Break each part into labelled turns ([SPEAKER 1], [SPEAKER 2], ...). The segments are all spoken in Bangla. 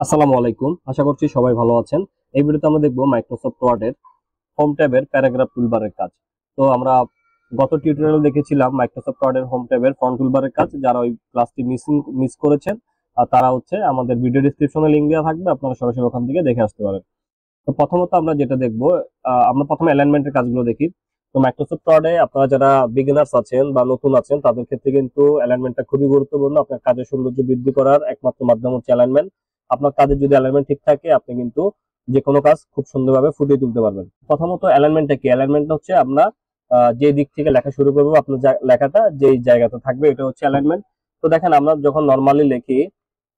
[SPEAKER 1] আসসালামু আলাইকুম, আশা করছি সবাই ভালো আছেন। এই ভিডিওতে আমরা দেখবো মাইক্রোসফট ওয়ার্ডের হোম ট্যাবের প্যারাগ্রাফ টুলবারের কাজ। তো আমরা গত টিউটোরিয়ালে দেখেছিলাম মাইক্রোসফট ওয়ার্ডের হোম ট্যাবের ফন্ট টুলবারের কাজ। যারা ওই ক্লাসটি মিস করেছেন তারা আমাদের ভিডিও ডিসক্রিপশনে লিংক দেওয়া থাকবে, আপনারা সরাসরি ওখান থেকে দেখে আসতে পারেন। তো প্রথমত আমরা যেটা দেখবো, আমরা প্রথমে অ্যালাইনমেন্টের কাজগুলো দেখি। তো মাইক্রোসফট ওয়ার্ডে আপনারা যারা বিগিনার্স আছেন বা নতুন আছেন তাদের ক্ষেত্রে কিন্তু অ্যালাইনমেন্টটা খুবই গুরুত্বপূর্ণ। আপনার কাজের সৌন্দর্য বৃদ্ধি করার একমাত্র মাধ্যম হচ্ছে অ্যালাইনমেন্ট। আপনার কাজের যদি অ্যালাইনমেন্ট ঠিক থাকে আপনি কিন্তু যে কোনো কাজ খুব সুন্দরভাবে ফুটিয়ে তুলতে পারবেন। প্রথমত অ্যালাইনমেন্টটা কি? অ্যালাইনমেন্টটা হচ্ছে আমরা যে দিক থেকে লেখা শুরু করবো, আপনার লেখাটা যেই জায়গাতে থাকবে এটা হচ্ছে অ্যালাইনমেন্ট। তো দেখেন আমরা যখন নর্মালি লিখি,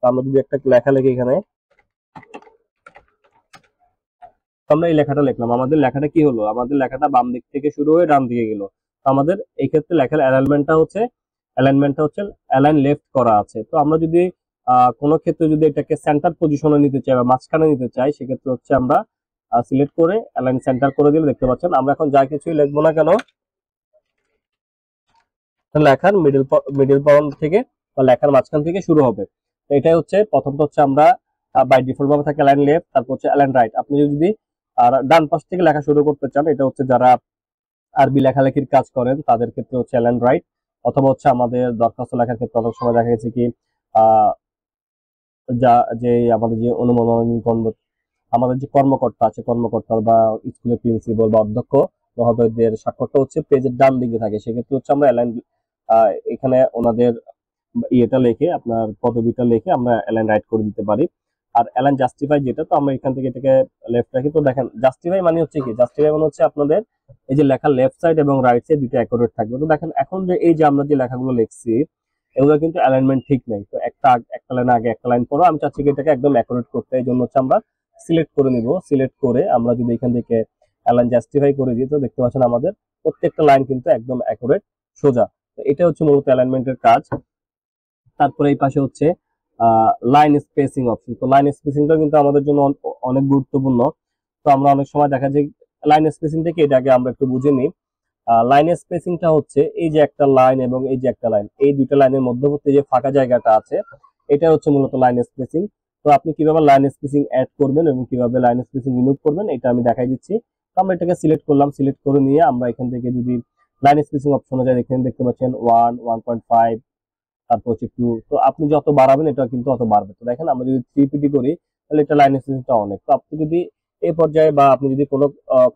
[SPEAKER 1] আমরা যদি একটা লেখা লিখি এখানে, আমরা এই লেখাটা লিখলাম, আমাদের লেখাটা কি হলো? আমাদের লেখাটা বাম দিক থেকে শুরু হয়ে ডান দিকে গেল। আমাদের এই ক্ষেত্রে লেখার অ্যালাইনমেন্টটা হচ্ছে অ্যালাইন লেফট করা আছে। তো আমরা যদি কোনো ক্ষেত্রে যদি এটাকে সেন্টার পজিশনে নিতে চাই বা মাঝখানে নিতে চাই, সেক্ষেত্রে হচ্ছে আমরা সিলেক্ট করে অ্যালাইন সেন্টার করে দিলে দেখতে পাচ্ছেন আমরা এখন যা কিছুই লিখবো না কেন লেখার মিডল পয়েন্ট থেকে বা লেখার মাঝখান থেকে শুরু হবে। তো এটাই হচ্ছে প্রথমটা হচ্ছে আমরা বাই ডিফল্ট ভাবে থাকে অ্যালাইন লেফট, তারপর হচ্ছে অ্যালাইন রাইট। আপনি যদি ডান পাশ থেকে লেখা শুরু করতে চান, এটা হচ্ছে যারা আরবি লেখালেখির কাজ করেন তাদের ক্ষেত্রে হচ্ছে অ্যালাইন রাইট, অথবা হচ্ছে আমাদের দরখাস্ত লেখার ক্ষেত্রে অনেক সময় দেখা গেছে কি আহ যা যে আমাদের যে অনুমোদন আমাদের যে কর্মকর্তা আছে, কর্মকর্তা বা স্কুলের প্রিন্সিপাল বা অধ্যক্ষ মহোদয়দের স্বাক্ষরটা হচ্ছে পেজের ডান দিকে থাকে। সেক্ষেত্রে হচ্ছে আমরা অ্যালাইন এখানে ওনাদের ইয়েটা লিখে, আপনার পদবিটা লিখে আমরা অ্যালাইন রাইট করে দিতে পারি। আর অ্যালাইন জাস্টিফাই যেটা, তো আমরা এখান থেকে এটাকে লেফট রাখি। তো দেখেন জাস্টিফাই মানে হচ্ছে কি? জাস্টিফাই মানে হচ্ছে আপনাদের এই যে লেখার লেফট সাইড এবং রাইট সাইড দুটো অ্যাকুরেট থাকবে। তো দেখেন এখন যে এই যে আমরা যে লেখাগুলো লিখছি এগুলো কিন্তু অ্যালাইনমেন্ট ঠিক নেই। তো একটা লাইন আগে একটা লাইন পরে আমি চাচ্ছি কি এটাকে একদম অ্যাকুরেট করতে। এই জন্য হচ্ছে আমরা সিলেক্ট করে নিব। সিলেক্ট করে আমরা যদি এখান থেকে অ্যালাইন জাস্টিফাই করে দিই, তো দেখতে পাচ্ছেন আমাদের প্রত্যেকটা লাইন কিন্তু একদম অ্যাকুরেট, সোজা। তো এটা হচ্ছে মূলত অ্যালাইনমেন্টের কাজ। তারপরে এই পাশে হচ্ছে লাইন স্পেসিং অপশন। তো লাইন স্পেসিংটা কিন্তু আমাদের জন্য অনেক গুরুত্বপূর্ণ। তো আমরা অনেক সময় দেখা যায় লাইন স্পেসিং থেকে এটাকে আমরা একটু বুঝে নিই। লাইন স্পেসিংটা হচ্ছে এই যে একটা লাইন এবং এই যে একটা লাইন, এই দুইটা লাইনের মধ্যবর্তী যে ফাঁকা জায়গাটা আছে এটা হচ্ছে মূলত লাইন স্পেসিং। তো আপনি কিভাবে লাইন স্পেসিং অ্যাড করবেন এবং কিভাবে লাইন স্পেসিং রিমুভ করবেন এটা আমি দেখাই দিচ্ছি। তো আমরা এটাকে সিলেক্ট করলাম, সিলেক্ট করে নিয়ে আমরা এখান থেকে যদি লাইন স্পেসিং অপশনে যাই, এখানে দেখতে পাচ্ছেন 1, 1.5, তারপর হচ্ছে 2। তো আপনি যত বাড়াবেন এটা কিন্তু অত বাড়বে। তো দেখেন আমরা যদি 3 পিটি করি তাহলে এটা লাইন স্পেসিংটা অনেক। তো আপনি যদি এই পর্যায়ে বা আপনি যদি কোনো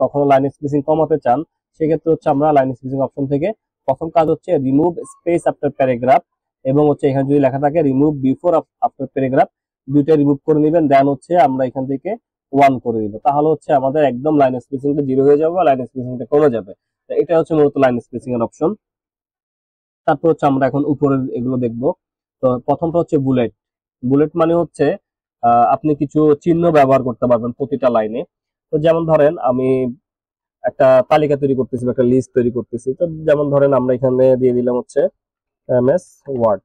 [SPEAKER 1] কখনো লাইন স্পেসিং কমাতে চান, সেক্ষেত্রে হচ্ছে আমরা লাইন স্পেসিং অপশন থেকে প্রথম কাজ হচ্ছে রিমুভ স্পেস আফটার প্যারাগ্রাফ, এবং হচ্ছে এখানে যদি লেখা থাকে রিমুভ বিফোর আফটার প্যারাগ্রাফ, দুইটা রিমুভ করে নেবেন। দেন হচ্ছে আমরা এখান থেকে 1 করে দিব। তাহলে হচ্ছে আমাদের একদম লাইন স্পেসিংটা 0 হয়ে যাবে, লাইন স্পেসিংটা কমে যাবে। তো এটা হচ্ছে মূলত লাইন স্পেসিং এর অপশন। তারপর হচ্ছে আমরা এখন উপরের এগুলো দেখব। তো প্রথমটা হচ্ছে বুলেট। বুলেট মানে হচ্ছে আপনি কিছু চিহ্ন ব্যবহার করতে পারবেন প্রতিটা লাইনে। তো যেমন ধরেন আমি একটা তালিকা তৈরি করতেছি বা একটা লিস্ট তৈরি করতেছি। তো যেমন ধরেন আমরা এখানে দিয়ে দিলাম হচ্ছে এমএস ওয়ার্ড।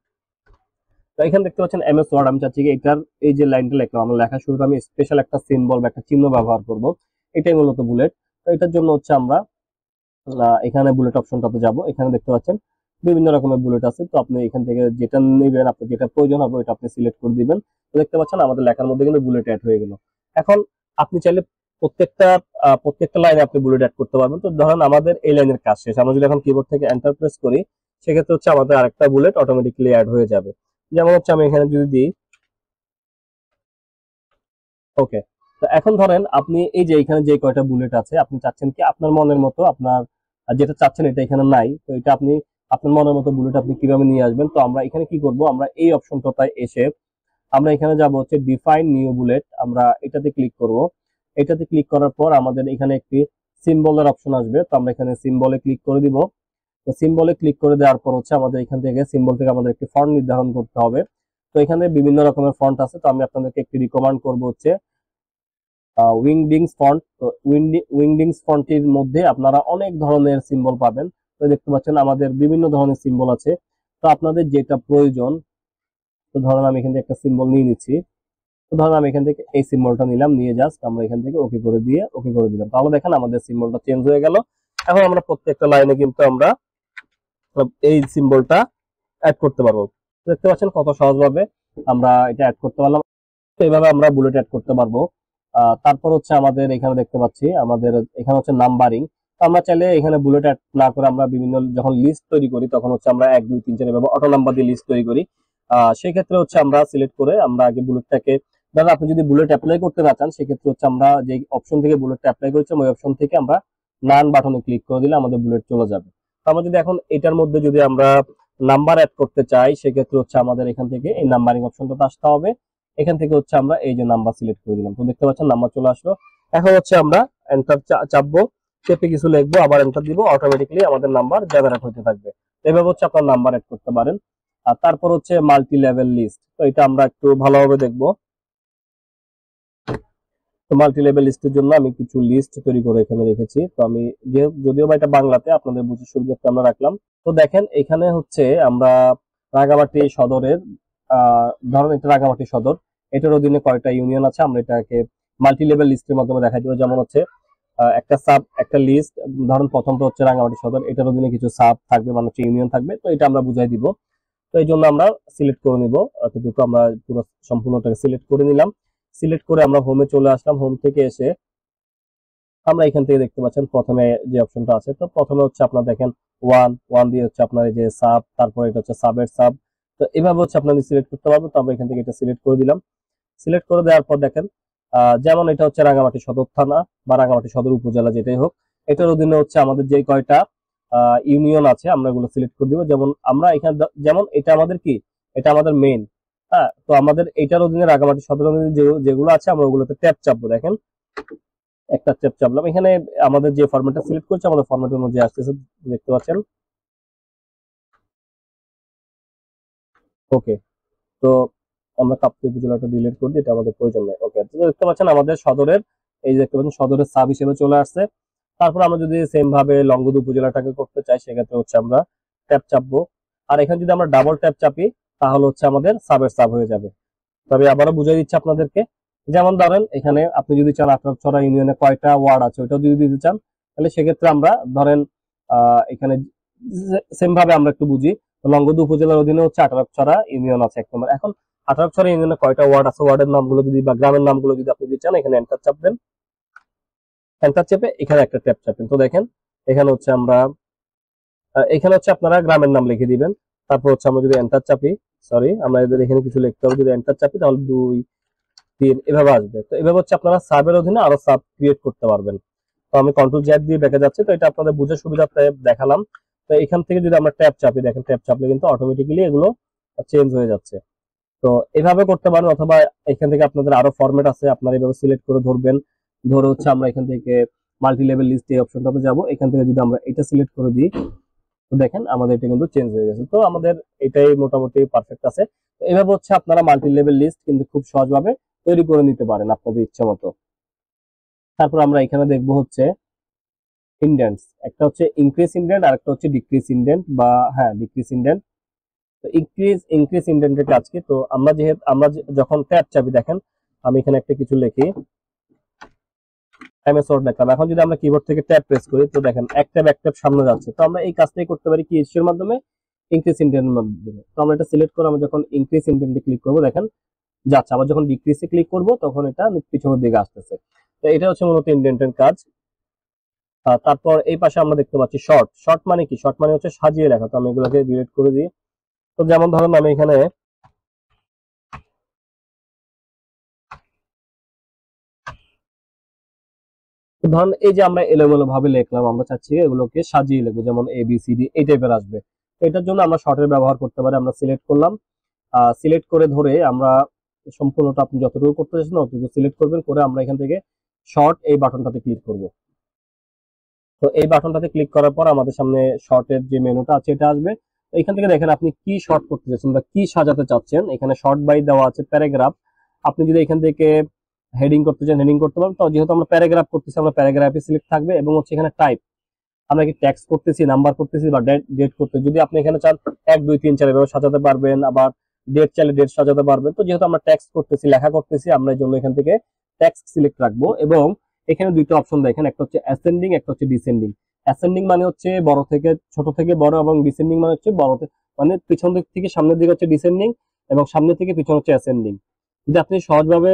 [SPEAKER 1] তো এখানে দেখতে পাচ্ছেন এমএস ওয়ার্ড। আমি চাচ্ছি কি এটার এই যে লাইনটা লিখলাম, আমরা লেখা শুরুতে আমি স্পেশাল একটা সিম্বল বা একটা চিহ্ন ব্যবহার করব। এটাই মূলত বুলেট। তো এটার জন্য হচ্ছে আমরা এখানে বুলেট অপশনটাতে যাব। এখানে দেখতে পাচ্ছেন বিভিন্ন রকমের বুলেট আছে। তো আপনি এখান থেকে যেটা নেবেন, আপনার যেটা প্রয়োজন হবে ওটা আপনি সিলেক্ট করে দিবেন। তো দেখতে পাচ্ছেন আমাদের লেখার মধ্যে কিন্তু বুলেট অ্যাড হয়ে গেল। এখন আপনি চাইলে প্রত্যেকটা প্রত্যেকটা লাইনে আপনি বুলেট অ্যাড করতে পারবেন। তো ধরেন আমাদের এই লাইনের কাজ শেষ, আমরা যদি এখন কিবোর্ড থেকে এন্টার প্রেস করি, সেক্ষেত্রে হচ্ছে আমাদের আরেকটা বুলেট অটোমেটিক্যালি অ্যাড হয়ে যাবে। যেমন হচ্ছে আমি এখানে যদি দিই ওকে। তো এখন ধরেন আপনি এই যে এখানে যে কয়টা বুলেট আছে, আপনি চাচ্ছেন কি আপনার মনের মতো আপনার যেটা চাচ্ছেন এটা এখানে নাই। তো এটা আপনি আপনার মনের মতো বুলেট আপনি কিভাবে নিয়ে আসবেন? তো আমরা এখানে কি করব, আমরা এই অপশনটায় এসে আমরা এখানে যাব হচ্ছে ডিফাইন নিউ বুলেট, আমরা এটাতে ক্লিক করব। এটাতে ক্লিক করার পর আমাদের এখানে একটি সিম্বলের অপশন আসবে। তো আমরা এখানে সিম্বলে ক্লিক করে দিব। তো সিম্বলে ক্লিক করে দেওয়ার পর হচ্ছে আমাদের এখান থেকে সিম্বল থেকে আমাদের একটি ফন্ট নির্ধারণ করতে হবে। তো এখানে বিভিন্ন রকমের ফন্ট আছে। তো আমি আপনাদেরকে একটি রিকমেন্ড করব হচ্ছে উইংডিংস ফন্ট। তো উইংডিংস ফন্টের মধ্যে আপনারা অনেক ধরনের সিম্বল পাবেন। তো দেখতে পাচ্ছেন আমাদের বিভিন্ন ধরনের সিম্বল আছে। তো আপনাদের যেটা প্রয়োজন, তো ধরেন আমি এখান থেকে একটা সিম্বল নিয়ে নিচ্ছি। তো ধরেন আমি এখান থেকে এই সিম্বলটা নিলাম, নিয়ে জাস্ট আমরা এখান থেকে ওকে করে দিয়ে ওকে করে দিলাম। তাহলে দেখেন আমাদের সিম্বলটা চেঞ্জ হয়ে গেল। এখন আমরা প্রত্যেকটা লাইনে কিন্তু আমরা এই সিম্বলটা অ্যাড করতে পারবো। দেখতে পাচ্ছেন কত সহজভাবে আমরা এটা অ্যাড করতে পারলাম। তো এইভাবে আমরা বুলেট অ্যাড করতে পারবো। তারপর হচ্ছে আমাদের এখানে দেখতে পাচ্ছি আমাদের এখানে হচ্ছে নাম্বারিং। আমরা চাইলে এখানে বুলেট অ্যাড না করে আমরা বিভিন্ন যখন লিস্ট তৈরি করি তখন হচ্ছে আমরা 1 2 3 4 এভাবে অটো নাম্বার দিয়ে লিস্ট তৈরি করি। সেই ক্ষেত্রে হচ্ছে আমরা সিলেক্ট করে আমরা আগে বুলেটটাকে, ধরুন আপনি যদি বুলেট অ্যাপ্লাই করতে না চান সেক্ষেত্রে হচ্ছে আমরা যে অপশন থেকে বুলেটটা অ্যাপ্লাই করেছিলাম ওই অপশন থেকে আমরা নান বাটনে ক্লিক করে দিলে আমাদের বুলেট চলে যাবে। তো আমরা যদি এখন এটার মধ্যে যদি আমরা নাম্বার অ্যাড করতে চাই সেক্ষেত্রে হচ্ছে আমাদের এখান থেকে এই নাম্বারিং অপশনটাতে আসতে হবে। এখান থেকে হচ্ছে আমরা এই যে নাম্বার সিলেক্ট করে দিলাম, তো দেখতে পাচ্ছেন নাম্বার চলে আসলো। এখন হচ্ছে আমরা এন্টার চাপবো, চেপে কিছু লিখবো, আবার এন্টার দিব, অটোমেটিক্যালি আমাদের নাম্বার জেনারেট হতে থাকবে। এভাবে হচ্ছে আপনার নাম্বার অ্যাড করতে পারেন। আর তারপর হচ্ছে মাল্টি লেভেল লিস্ট, তো এটা আমরা একটু ভালোভাবে দেখবো। তো মাল্টি লেভেল লিস্টের জন্য আমি কিছু লিস্ট তৈরি করে এখানে রেখেছি। তো আমি যদিও বা এটা বাংলাতে, আপনাদের বুঝে সুবিধার্থে আমরা রাখলাম। তো দেখেন এখানে হচ্ছে আমরা রাঙামাটি সদরের ধরুন এটা রাঙামাটি সদর, এটার অধীনে কয়টা ইউনিয়ন আছে আমরা এটাকে মাল্টি লেভেল লিস্টের মাধ্যমে দেখাই দিব। যেমন হচ্ছে একটা সাব, একটা লিস্ট, ধরুন প্রথমটা হচ্ছে রাঙামাটি সদর, এটার অধীনে কিছু সাব থাকবে মানে হচ্ছে ইউনিয়ন থাকবে, তো এটা আমরা বুঝাই দিব। তো এই জন্য আমরা সিলেক্ট করে নিব, এতটুকু আমরা পুরো সম্পূর্ণটাকে সিলেক্ট করে নিলাম। সিলেক্ট করে আমরা হোমে চলে আসলাম। হোম থেকে এসে আমরা এখান থেকে দেখতে পাচ্ছেন প্রথমে যে অপশনটা আছে, তো প্রথমে হচ্ছে আপনার দেখেন ওয়ান ওয়ান দিয়ে হচ্ছে আপনার এই যে সাব, তারপর এটা হচ্ছে সাবের সাব। তো এইভাবে হচ্ছে আপনারা সিলেক্ট করতে পারবেন। তো আমরা এখান থেকে এটা সিলেক্ট করে দিলাম। সিলেক্ট করে দেওয়ার পর দেখেন যেমন এটা হচ্ছে রাঙামাটি সদর থানা বা রাঙামাটি সদর উপজেলা যেটাই হোক, এটার অধীনে হচ্ছে আমাদের যে কয়টা ইউনিয়ন আছে আমরা এগুলো সিলেক্ট করে দিব। যেমন আমরা এখানে যেমন এটা আমাদের কি, এটা আমাদের মেইন। হ্যাঁ, তো আমাদের এটার অধীনে রাঙামাটি সদর অধীনে যেগুলো আছে আমরা ওগুলোতে ট্যাপ চাপবো। দেখেন একটা ট্যাপ চাপলাম, এখানে আমাদের যে ফরম্যাটটা সিলেক্ট করছে আমাদের ফরম্যাট অনুযায়ী আসতেছে, দেখতে পাচ্ছেন। ওকে, তো আমরা কাপ্তাই উপজেলাটা ডিলিট করে দিই, এটা আমাদের প্রয়োজন নাই। ওকে, তো দেখতে পাচ্ছেন আমাদের সদরের এই যে দেখতে পাচ্ছেন সদরের সাব হিসেবে চলে আসছে। তারপর আমরা যদি সেম ভাবে লংগদু উপজেলাটাকে করতে চাই সেক্ষেত্রে হচ্ছে আমরা ট্যাপ চাপবো। আর এখানে যদি আমরা ডাবল ট্যাপ চাপি তাহলে হচ্ছে আমাদের সাবের সাব হয়ে যাবে। তবে আবারও বুঝিয়ে দিচ্ছি আপনাদেরকে, যেমন ধরেন এখানে আপনি যদি চান আটরছড়া ইউনিয়নে কয়টা ওয়ার্ড আছে ওটাও যদি দিতে চান তাহলে সেক্ষেত্রে আমরা ধরেন এখানে সেম ভাবে আমরা একটু বুঝি। লংগদু উপজেলার অধীনে হচ্ছে আটরছড়া ইউনিয়ন আছে এক নম্বর। এখন আটরছড়া ইউনিয়নে কয়টা ওয়ার্ড আছে, ওয়ার্ডের নামগুলো যদি বা গ্রামের নামগুলো যদি আপনি দিতে চান এখানে এন্টার চাপবেন। এন্টার চেপে এখানে একটা ট্যাপ চাপবেন। তো দেখেন এখানে হচ্ছে আমরা এখানে হচ্ছে আপনারা গ্রামের নাম লিখে দিবেন। তারপর হচ্ছে আমরা যদি এন্টার চাপি, সরি আমরা এদের এখানে কিছু লিখতে হবে, যদি এন্টার চাপি তাহলে 2 3 এভাবে আসবে। তো এভাবে হচ্ছে আপনারা সাবের অধীনে আরো সাব ক্রিয়েট করতে পারবেন। তো আমি কন্ট্রোল জেড দিয়ে ব্যাকে যাচ্ছি, তো এটা আপনাদের বুঝার সুবিধার্থে দেখালাম। তো এখান থেকে যদি আমরা ট্যাপ চাপি, দেখেন ট্যাপ চাপলে কিন্তু অটোমেটিক্যালি এগুলো চেঞ্জ হয়ে যাচ্ছে। তো এভাবে করতে পারেন, অথবা এখান থেকে আপনাদের আরো ফরম্যাট আছে আপনারা এভাবে সিলেক্ট করে ধরবেন। ধরে হচ্ছে আমরা এখান থেকে মাল্টি লেভেল লিস্ট এই অপশনটাতে যাব, এখান থেকে যদি আমরা এটা সিলেক্ট করে দিই তো দেখেন আমাদের এটা কিন্তু চেঞ্জ হয়ে গেছে। তো আমাদের এটাই মোটামুটি পারফেক্ট আছে। তো এইভাবে হচ্ছে আপনারা মাল্টি লেভেল লিস্ট কিন্তু খুব সহজভাবে তৈরি করে নিতে পারেন আপনাদের ইচ্ছা মতো। তারপর আমরা এখানে দেখবো হচ্ছে ইনডেন্টস, একটা হচ্ছে ইনক্রিজ ইনডেন্ট আর একটা হচ্ছে ডিক্রিজ ইনডেন্ট বা হ্যাঁ ডিক্রিজ ইনডেন্ট। তো ইনক্রিজ ইনডেন্টের কাজ কি, তো আমরা যেহেতু আমরা যখন ট্যাব চাবি, দেখেন আমি এখানে একটা কিছু লিখি, এমএস ওয়ার্ড লিখলাম। এখন যদি আমরা কিবোর্ড থেকে ট্যাব প্রেস করি তো দেখেন এক ট্যাব সামনে যাচ্ছে। তো আমরা এই কাজটাই করতে পারি কি এর মাধ্যমে, ইনক্রিজ ইনডেন্টের মাধ্যমে। তো আমরা এটা সিলেক্ট করে আমরা যখন ইনক্রিজ ইনডেন্টে ক্লিক করব দেখেন যাচ্ছে, আবার যখন ডিক্রিজে ক্লিক করব তখন এটা পিছনের দিকে আসতেছে। তো এটা হচ্ছে মূলত ইনডেন্টের কাজ। তারপর এই পাশে আমরা দেখতে পাচ্ছি শর্ট। শর্ট মানে কি, শর্ট মানে হচ্ছে সাজিয়ে লেখা। তো আমি এগুলোকে ডিলিট করে দিই। তো যেমন ধরুন আমি এখানে ধরুন এই যে আমরা এলোমেলো ভাবে লিখলাম, আমরা চাচ্ছি এগুলোকে সাজিয়ে লিখবো, যেমন এ বি সি ডি এই টাইপের আসবে। তো এটার জন্য আমরা শর্টের ব্যবহার করতে পারি। আমরা সিলেক্ট করলাম, সিলেক্ট করে ধরে আমরা সম্পূর্ণটা আপনি যতটুকু করতে চাচ্ছেন ততটুকু সিলেক্ট করবেন, করে আমরা এখান থেকে শর্ট এই বাটনটাতে ক্লিক করব। তো এই বাটনটাতে ক্লিক করার পর আমাদের সামনে শর্টের যে মেনুটা আছে এটা আসবে। তো এখান থেকে দেখেন আপনি কি শর্ট করতে চাচ্ছেন বা কি সাজাতে চাচ্ছেন। এখানে শর্ট বাই দেওয়া আছে প্যারাগ্রাফ। আপনি যদি এখান থেকে হেডিং করতে চান হেডিং করতে পারেন। তো যেহেতু আমরা প্যারাগ্রাফ করতেছি আমরা প্যারাগ্রাফে সিলেক্ট থাকবে, এবং হচ্ছে এখানে টাইপ আমরা কি টেক্সট করতেছি, নাম্বার করতেছি বা ডেট করতে, যদি আপনি এখানে চান 1 2 3 4 এভাবে সাজাতে পারবেন, আবার ডেট চাইলে ডেট সাজাতে পারবেন। তো যেহেতু আমরা টেক্সট করতেছি, লেখা করতেছি, আমরা এই জন্য এখান থেকে টেক্সট সিলেক্ট রাখবো। এবং এখানে দুইটা অপশন দেখেন, একটা হচ্ছে অ্যাসেন্ডিং একটা হচ্ছে ডিসেন্ডিং। অ্যাসেন্ডিং মানে হচ্ছে বড় থেকে ছোট থেকে বড়, এবং ডিসেন্ডিং মানে হচ্ছে বড় মানে পিছন দিক থেকে সামনের দিকে হচ্ছে ডিসেন্ডিং এবং সামনে থেকে পিছন হচ্ছে অ্যাসেন্ডিং। যদি আপনি সহজভাবে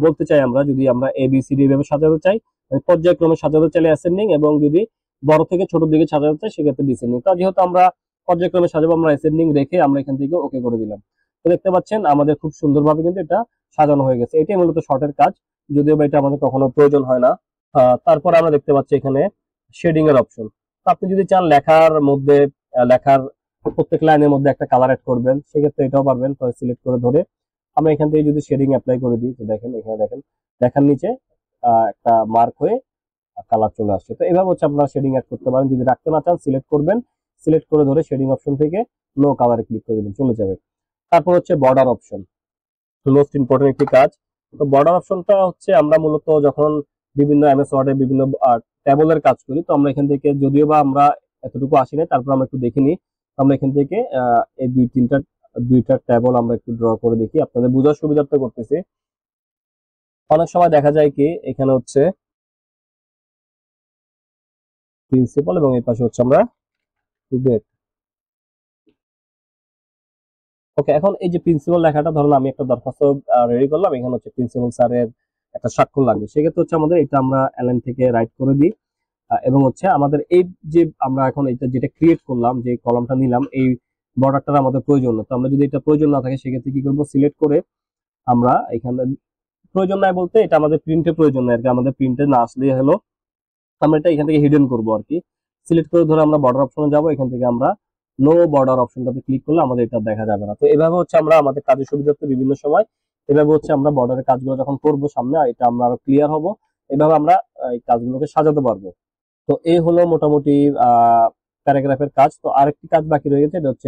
[SPEAKER 1] বলতে চাই, আমরা যদি আমরা ABCD ভাবে সাজাতে চাই, মানে পর্যায়ক্রমে সাজাতে চাইলে অ্যাসেন্ডিং, এবং যদি বড় থেকে ছোট দিকে সাজাতে চাই সেক্ষেত্রে ডিসেন্ডিং। তো যেহেতু আমরা পর্যায়ক্রমে সাজাবো, আমরা অ্যাসেন্ডিং রেখে আমরা এখান থেকে ওকে করে দিলাম। তো দেখতে পাচ্ছেন আমাদের খুব সুন্দরভাবে কিন্তু এটা সাজানো হয়ে গেছে। এটাই মূলত শর্টের কাজ, যদিও বা এটা আমাদের কখনো প্রয়োজন হয় না। তারপর আমরা দেখতে পাচ্ছি এখানে শেডিং এর অপশন। তো আপনি যদি চান লেখার মধ্যে লেখার প্রত্যেক লাইনের মধ্যে একটা কালার অ্যাড করবেন, সেক্ষেত্রে এটাও পারবেন। তো সিলেক্ট করে ধরে আমরা এখান থেকে যদি শেডিং অ্যাপ্লাই করে দিই, তো দেখেন এখানে দেখেন লেখার নিচে একটা মার্ক হয়ে কালার চলে আসছে। তো এভাবে হচ্ছে আপনারা শেডিং অ্যাড করতে পারেন। যদি রাখতে না চান সিলেক্ট করবেন, সিলেক্ট করে ধরে শেডিং অপশন থেকে নো কালারে ক্লিক করে দিলেন, চলে যাবে। তারপর হচ্ছে বর্ডার অপশন, মোস্ট ইম্পর্টেন্ট একটি কাজ। তো বর্ডার অপশনটা হচ্ছে আমরা মূলত যখন বিভিন্ন MS ওয়ার্ডে বিভিন্ন ট্যাবলের কাজ করি, তো আমরা এখান থেকে, যদিও বা আমরা এতটুকু আসি না, তারপর আমরা একটু দেখে নিই। আমরা এখান থেকে এই দুইটা ট্যাবল আমরা একটু ড্র করে দেখি, আপনাদের বোঝার সুবিধার্থে করতেছি। অনেক সময় দেখা যায় কি এখানে হচ্ছে প্রিন্সিপাল এবং এই পাশে হচ্ছে আমরা স্টুডেন্ট। ওকে, এখন এই যে প্রিন্সিপাল লেখাটা, ধরুন আমি একটা দরখাস্ত রেডি করলাম, এখানে হচ্ছে প্রিন্সিপাল স্যারের একটা স্বাক্ষর লাগবে, সেক্ষেত্রে হচ্ছে আমাদের এটা আমরা অ্যালাইন থেকে রাইট করে দিই। এবং হচ্ছে আমাদের এই যে আমরা এখন এটা যেটা ক্রিয়েট করলাম, যে কলামটা নিলাম, এই বর্ডারটা আমাদের প্রয়োজন না। তো আমরা যদি এটা প্রয়োজন না থাকে সেক্ষেত্রে কি করবো, সিলেক্ট করে আমরা এখানে, প্রয়োজন নাই বলতে এটা আমাদের প্রিন্টে প্রয়োজন নাই আর কি, আমাদের প্রিন্টে না আসলে হলো, আমরা এটা এখান থেকে হিডেন করবো আর কি। সিলেক্ট করে ধরে আমরা বর্ডার অপশনে যাবো, এখান থেকে আমরা নো বর্ডার অপশনটাতে ক্লিক করলে আমাদের এটা দেখা যাবে না। তো এভাবে হচ্ছে আমরা আমাদের কাজের সুবিধার্থে বিভিন্ন সময় এভাবে হচ্ছে আমরা বর্ডারের কাজগুলো যখন করবো সামনে, এটা আমরা আরো ক্লিয়ার হবো, এভাবে আমরা এই কাজগুলোকে সাজাতে পারবো। তো এই হলো মোটামুটি প্যারাগ্রাফের কাজ। তো আরেকটি কাজ বাকি রয়ে গেছে, এটা হচ্ছে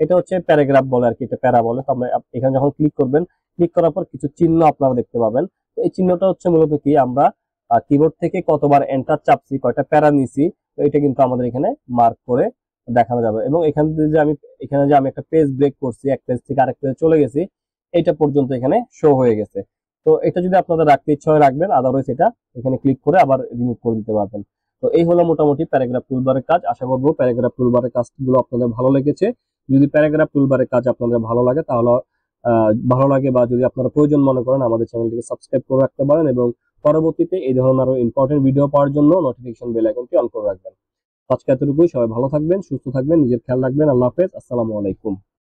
[SPEAKER 1] এটা হচ্ছে প্যারাগ্রাফ বলে আর কি, এটা প্যারা বলে। তো আমরা এখানে যখন ক্লিক করবেন, ক্লিক করার পর কিছু চিহ্ন আপনারা দেখতে পাবেন। তো এই চিহ্নটা হচ্ছে মূলত কি, আমরা কিবোর্ড থেকে কতবার এন্টার চাপছি, কয়টা প্যারা নিছি, তো এটা কিন্তু আমাদের এখানে মার্ক করে দেখানো যাবে। এবং এখানে যে আমি একটা পেজ ব্রেক করছি, এক পেজ থেকে আরেক পেজে চলে গেছি, এটা পর্যন্ত এখানে শো হয়ে গেছে। তো এটা যদি আপনাদের রাখতে ইচ্ছা হয় রাখবেন, আদারওয়াইজ এটা এখানে ক্লিক করে আবার রিমুভ করে দিতে পারবেন। তো এই হলো মোটামুটি প্যারাগ্রাফ টুলবারের কাজ। আশা করবো প্যারাগ্রাফ টুলবারের কাজগুলো আপনাদের ভালো লেগেছে। যদি প্যারাগ্রাফ টুলবারের কাজ আপনাদের ভালো লাগে, তাহলে ভালো লাগে বা যদি আপনারা প্রয়োজন মনে করেন, আমাদের চ্যানেলটিকে সাবস্ক্রাইব করে রাখতে পারেন, এবং পরবর্তীতে এই ধরনের আরো ইম্পর্টেন্ট ভিডিও পাওয়ার জন্য নোটিফিকেশন বেল আইকনটি অন করে রাখবেন। আজকে এতটুকুই, সবাই ভালো থাকবেন, সুস্থ থাকবেন, নিজের খেয়াল রাখবেন। আল্লাহ হাফেজ, আসসালামু আলাইকুম।